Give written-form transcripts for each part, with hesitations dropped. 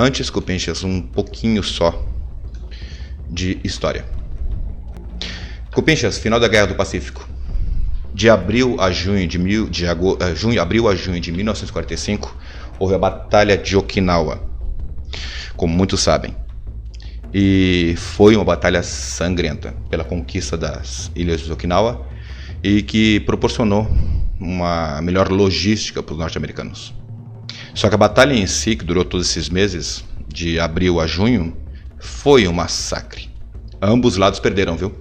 Antes, Cupinchas, um pouquinho só de história. Cupinchas, final da Guerra do Pacífico. De abril a junho de 1945, houve a Batalha de Okinawa, como muitos sabem. E foi uma batalha sangrenta pela conquista das ilhas de Okinawa e que proporcionou uma melhor logística para os norte-americanos. Só que a batalha em si, que durou todos esses meses, de abril a junho, foi um massacre. Ambos lados perderam, viu?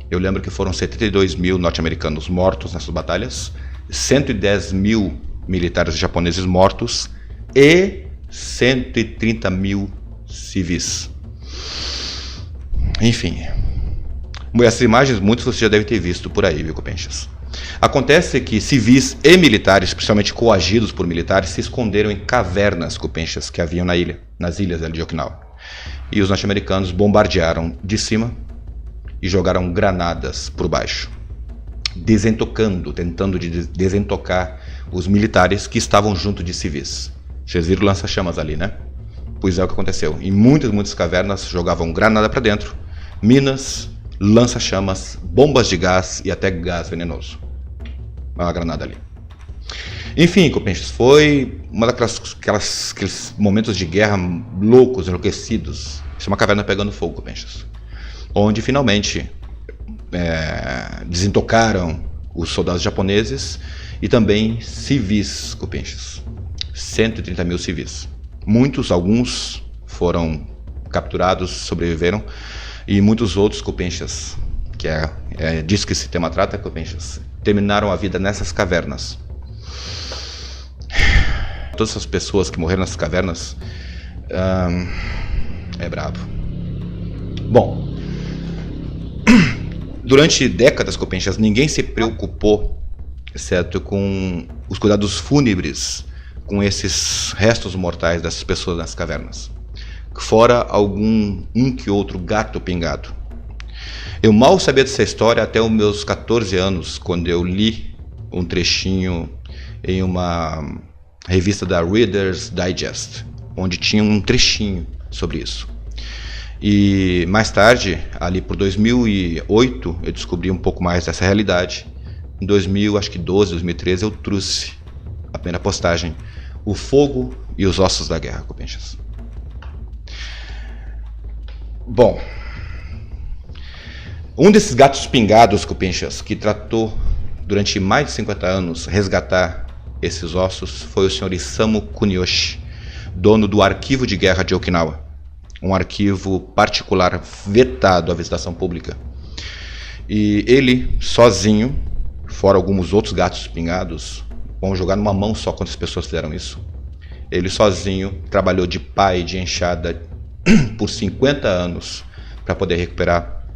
Eu lembro que foram 72 mil norte-americanos mortos nessas batalhas, 110 mil militares japoneses mortos e 130 mil civis. Enfim, essas imagens muitos você já deve ter visto por aí, viu, Cupinchas? Acontece que civis e militares, principalmente coagidos por militares, se esconderam em cavernas, Cupinchas, que haviam nas ilhas de Okinawa. E os norte-americanos bombardearam de cima e jogaram granadas por baixo, tentando desentocar os militares que estavam junto de civis. Vocês viram lança-chamas ali, né? Pois é o que aconteceu. Em muitas cavernas jogavam granada para dentro, minas, lança-chamas, bombas de gás e até gás venenoso. Uma granada ali. Enfim, Cupinchas, foi uma aqueles momentos de guerra loucos, enlouquecidos. Isso é uma caverna pegando fogo, Cupinchas, onde finalmente desentocaram os soldados japoneses e também civis, Cupinchas. 130 mil civis. Alguns foram capturados, sobreviveram, e muitos outros, Cupinchas, que é disso que esse tema trata, Cupinchas, terminaram a vida nessas cavernas. Todas essas pessoas que morreram nessas cavernas, é brabo. Bom, durante décadas, Cupinchas, ninguém se preocupou, exceto com os cuidados fúnebres com esses restos mortais dessas pessoas nas cavernas, fora um que outro gato pingado. Eu mal sabia dessa história até os meus 14 anos, quando eu li um trechinho em uma revista da Reader's Digest, onde tinha um trechinho sobre isso. E mais tarde, ali por 2008, eu descobri um pouco mais dessa realidade. Em 2012, 2013, eu trouxe a primeira postagem, O Fogo e os Ossos da Guerra, Cupinchas. Bom, um desses gatos pingados, Cupinchas, que tratou durante mais de 50 anos resgatar esses ossos, foi o Sr. Isamu Kuniyoshi, dono do Arquivo de Guerra de Okinawa, um arquivo particular vetado à visitação pública. E ele, sozinho, fora alguns outros gatos pingados, vamos jogar numa mão só quantas pessoas fizeram isso. Ele sozinho trabalhou de pá e de enxada por 50 anos para poder recuperar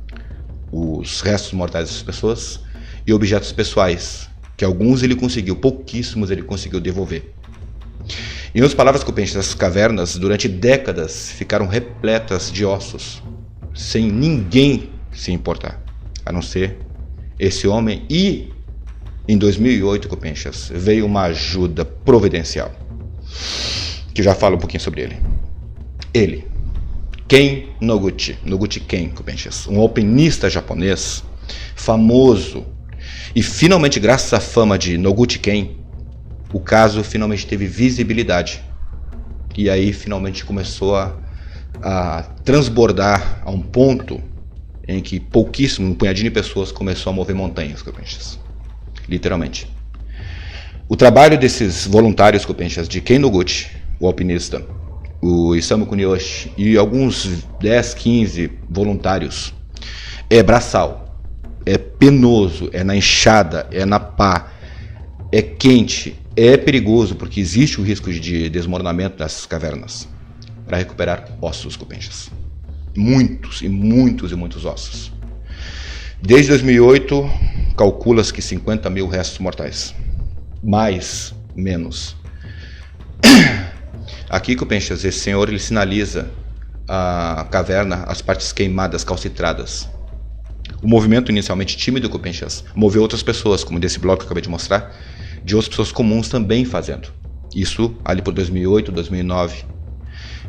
os restos mortais dessas pessoas e objetos pessoais, que alguns ele conseguiu, pouquíssimos ele conseguiu devolver. Em outras palavras, Cupinchas, essas cavernas durante décadas ficaram repletas de ossos, sem ninguém se importar, a não ser esse homem. E em 2008, Cupinchas, veio uma ajuda providencial, que eu já falo um pouquinho sobre ele. Ele, Ken Noguchi Ken, Cupinchas, um alpinista japonês famoso, e finalmente, graças à fama de Noguchi Ken, o caso finalmente teve visibilidade, e aí finalmente começou a transbordar a um ponto em que um punhadinho de pessoas começou a mover montanhas, Cupinchas, literalmente. O trabalho desses voluntários, Cupinchas, de Ken Noguchi, o alpinista, o Isamu Kuniyoshi e alguns 10, 15 voluntários, é braçal, é penoso, é na enxada, é na pá, é quente, é perigoso, porque existe o risco de desmoronamento dessas cavernas, para recuperar ossos, Cupinchas. Muitos ossos. Desde 2008, calcula-se que 50 mil restos mortais. Mais, menos. Aqui, Cupinchas, esse senhor ele sinaliza a caverna, as partes queimadas, calcitradas. O movimento inicialmente tímido, Cupinchas, moveu outras pessoas, como desse bloco que eu acabei de mostrar, de outras pessoas comuns também fazendo. Isso ali por 2008, 2009.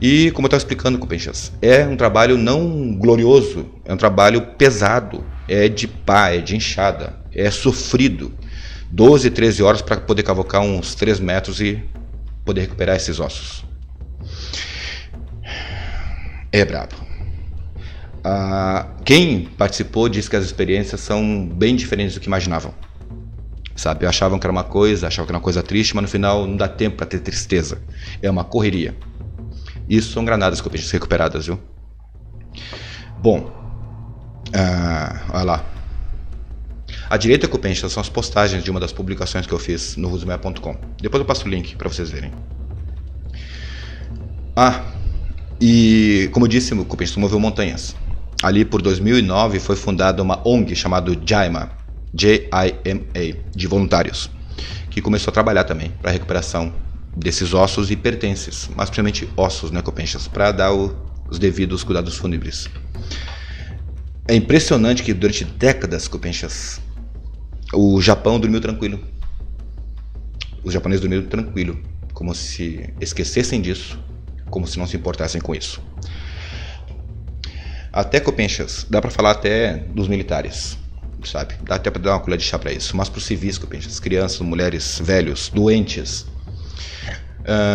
E, como eu estava explicando, Cupinchas, é um trabalho não glorioso, é um trabalho pesado, é de pá, é de enxada, é sofrido. 12, 13 horas para poder cavocar uns 3 metros e poder recuperar esses ossos. É brabo. Quem participou diz que as experiências são bem diferentes do que imaginavam. Sabe, achavam que era uma coisa, achavam que era uma coisa triste, mas no final não dá tempo para ter tristeza. É uma correria. Isso são granadas recuperadas, viu? Bom, olha lá. À direita, Cupinchas, são as postagens de uma das publicações que eu fiz no rusumé.com. Depois eu passo o link para vocês verem. E como eu disse, Cupinchas moveu montanhas. Ali por 2009 foi fundada uma ONG chamada JIMA, J-I-M-A, de voluntários, que começou a trabalhar também para a recuperação desses ossos e pertences, mas principalmente ossos, né, Cupinchas, para dar os devidos cuidados fúnebres. É impressionante que durante décadas, Cupinchas, o Japão dormiu tranquilo. Os japoneses dormiram tranquilo, como se esquecessem disso, como se não se importassem com isso. Até, Cupinchas, dá para falar até dos militares, sabe? Dá até para dar uma colher de chá para isso. Mas para os civis, Cupinchas, crianças, mulheres, velhos, doentes,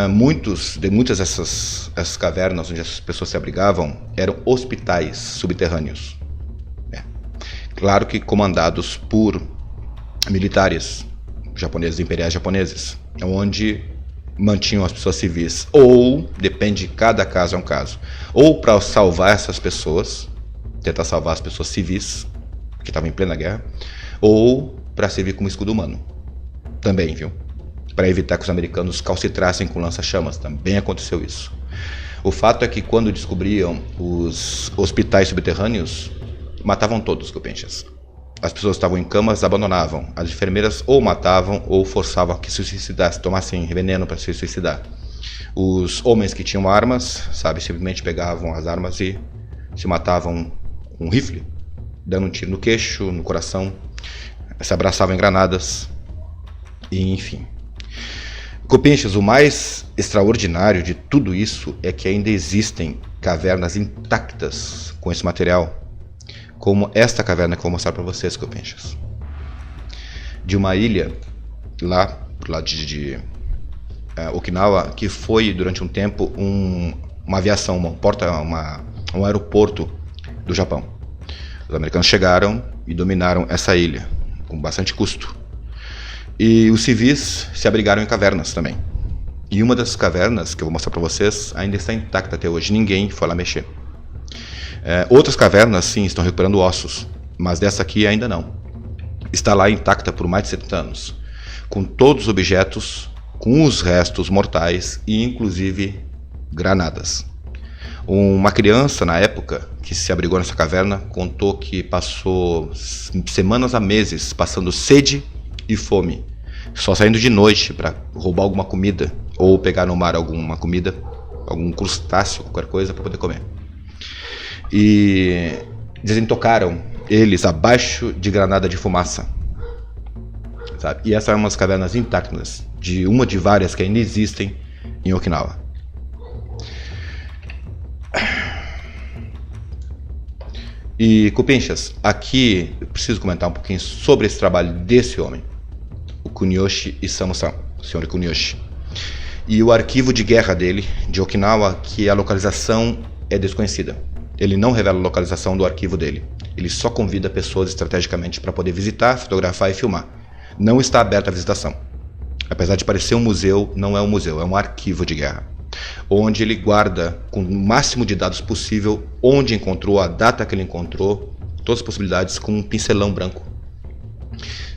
muitas dessas cavernas onde as pessoas se abrigavam eram hospitais subterrâneos. Claro que comandados por militares japoneses, imperiais japoneses, onde mantinham as pessoas civis, ou, depende de cada caso, é um caso, ou para salvar essas pessoas, tentar salvar as pessoas civis, que estavam em plena guerra, ou para servir como escudo humano, também, viu? Para evitar que os americanos calcitrassem com lança-chamas, também aconteceu isso. O fato é que quando descobriam os hospitais subterrâneos, matavam todos, Cupinchas. As pessoas estavam em camas, abandonavam. As enfermeiras ou matavam ou forçavam a que se suicidassem, tomassem veneno para se suicidar. Os homens que tinham armas, sabe, simplesmente pegavam as armas e se matavam com um rifle, dando um tiro no queixo, no coração, se abraçavam em granadas, e enfim. Cupinchas, o mais extraordinário de tudo isso é que ainda existem cavernas intactas com esse material, como esta caverna que eu vou mostrar para vocês, Cupinchas. De uma ilha lá de Okinawa, que foi durante um tempo uma aviação, um aeroporto do Japão. Os americanos chegaram e dominaram essa ilha com bastante custo. E os civis se abrigaram em cavernas também. E uma dessas cavernas que eu vou mostrar para vocês ainda está intacta até hoje. Ninguém foi lá mexer. Outras cavernas, sim, estão recuperando ossos, mas dessa aqui ainda não. Está lá intacta por mais de 70 anos, com todos os objetos, com os restos mortais e inclusive granadas. Uma criança, na época, que se abrigou nessa caverna, contou que passou semanas a meses passando sede e fome, só saindo de noite para roubar alguma comida ou pegar no mar alguma comida, algum crustáceo, qualquer coisa para poder comer. E desintocaram eles abaixo de granada de fumaça, sabe? E essa é uma das cavernas intactas, de uma de várias que ainda existem em Okinawa. E, Cupinchas, aqui eu preciso comentar um pouquinho sobre esse trabalho desse homem, o Kuniyoshi Isamu-san, o senhor Kuniyoshi, e o arquivo de guerra dele, de Okinawa, que a localização é desconhecida. Ele não revela a localização do arquivo dele. Ele só convida pessoas estrategicamente para poder visitar, fotografar e filmar. Não está aberta a visitação. Apesar de parecer um museu, não é um museu, é um arquivo de guerra, onde ele guarda com o máximo de dados possível onde encontrou, a data que ele encontrou, todas as possibilidades com um pincelão branco.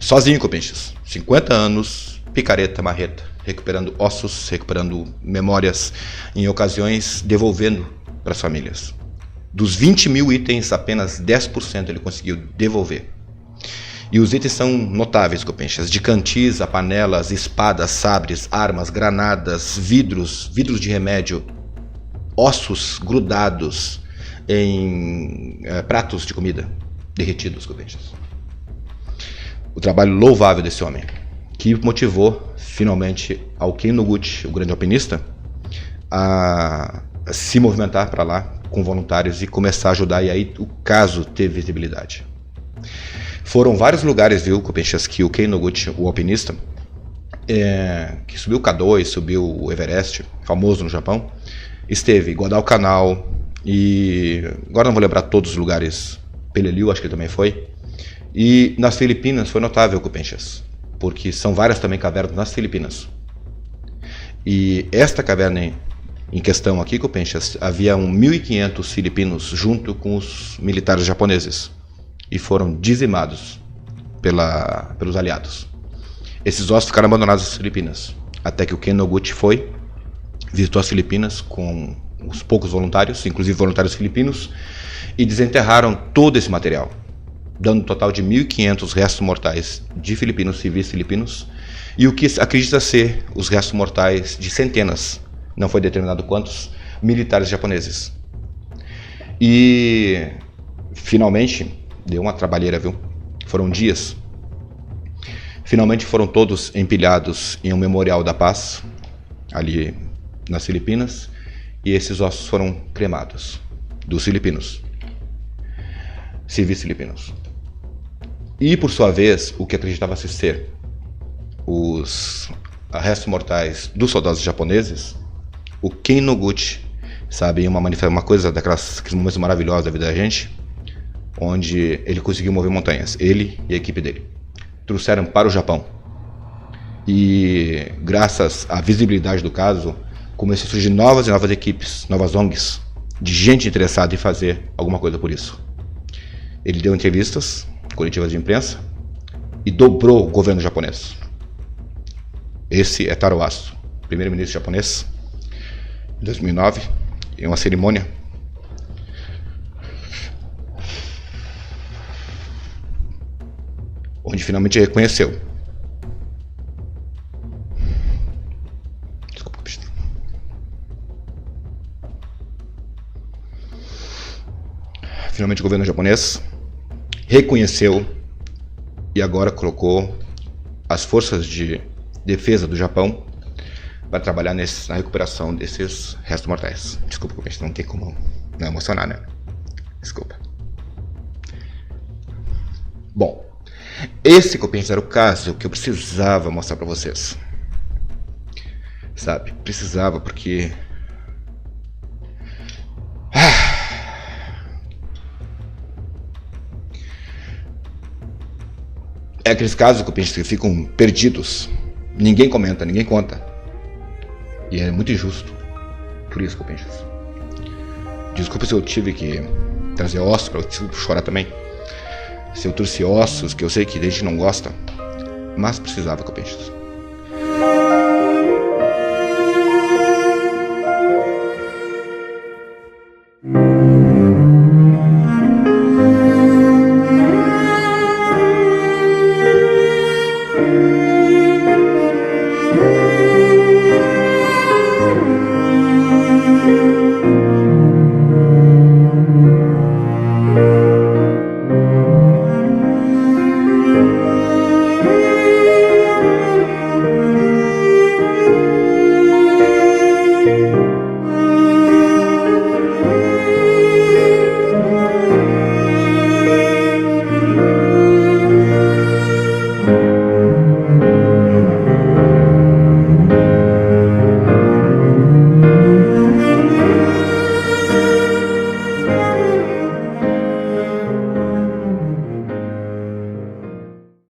Sozinho, Cupinchas. 50 anos, picareta, marreta, recuperando ossos, recuperando memórias, em ocasiões devolvendo para as famílias. Dos 20 mil itens, apenas 10% ele conseguiu devolver. E os itens são notáveis, Cupinchas, de cantis a panelas, espadas, sabres, armas, granadas, vidros de remédio, ossos grudados em pratos de comida derretidos, Cupinchas. O trabalho louvável desse homem, que motivou finalmente ao Ken Noguchi, o grande alpinista, a se movimentar para lá com voluntários e começar a ajudar, e aí o caso teve visibilidade. Foram vários lugares, viu, Copinchas, que o Kei Noguchi, o alpinista, que subiu o K2, subiu o Everest, famoso no Japão, esteve Guadalcanal, e agora não vou lembrar todos os lugares, Peleliu acho que ele também foi, e nas Filipinas foi notável, Copinchas, porque são várias também cavernas nas Filipinas. E esta caverna em questão aqui, Copinchas, havia 1.500 filipinos junto com os militares japoneses e foram dizimados pelos aliados. Esses ossos ficaram abandonados nas Filipinas, até que o Ken Noguchi foi, visitou as Filipinas com os poucos voluntários, inclusive voluntários filipinos, e desenterraram todo esse material, dando um total de 1.500 restos mortais de filipinos, civis filipinos, e o que acredita ser os restos mortais de centenas, não foi determinado quantos, militares japoneses. E finalmente, deu uma trabalheira, viu? Foram dias. Finalmente foram todos empilhados em um memorial da paz, ali nas Filipinas, e esses ossos foram cremados, dos filipinos, civis filipinos. E por sua vez, o que acreditava-se ser os restos mortais dos soldados japoneses, o Ken Noguchi, sabe, uma coisa daqueles momentos maravilhosos da vida da gente, onde ele conseguiu mover montanhas, ele e a equipe dele. Trouxeram para o Japão. E graças à visibilidade do caso, começou a surgir novas e novas equipes, novas ONGs, de gente interessada em fazer alguma coisa por isso. Ele deu entrevistas, coletivas de imprensa, e dobrou o governo japonês. Esse é Taro Aso, primeiro-ministro japonês, em 2009, em uma cerimônia. Onde finalmente reconheceu. Desculpa. Finalmente o governo japonês reconheceu e agora colocou as forças de defesa do Japão para trabalhar na recuperação desses restos mortais. Desculpa, não tem como não emocionar, né? Desculpa. Bom, esse Copinchas era o caso que eu precisava mostrar para vocês. Sabe? Precisava porque... É aqueles casos, Copinchas, que ficam perdidos. Ninguém comenta, ninguém conta. E é muito injusto. Por isso, Copinchas. Desculpa se eu tive que trazer ossos para eu chorar também. Se eu trouxe ossos, que eu sei que a gente não gosta. Mas precisava, Copinchas.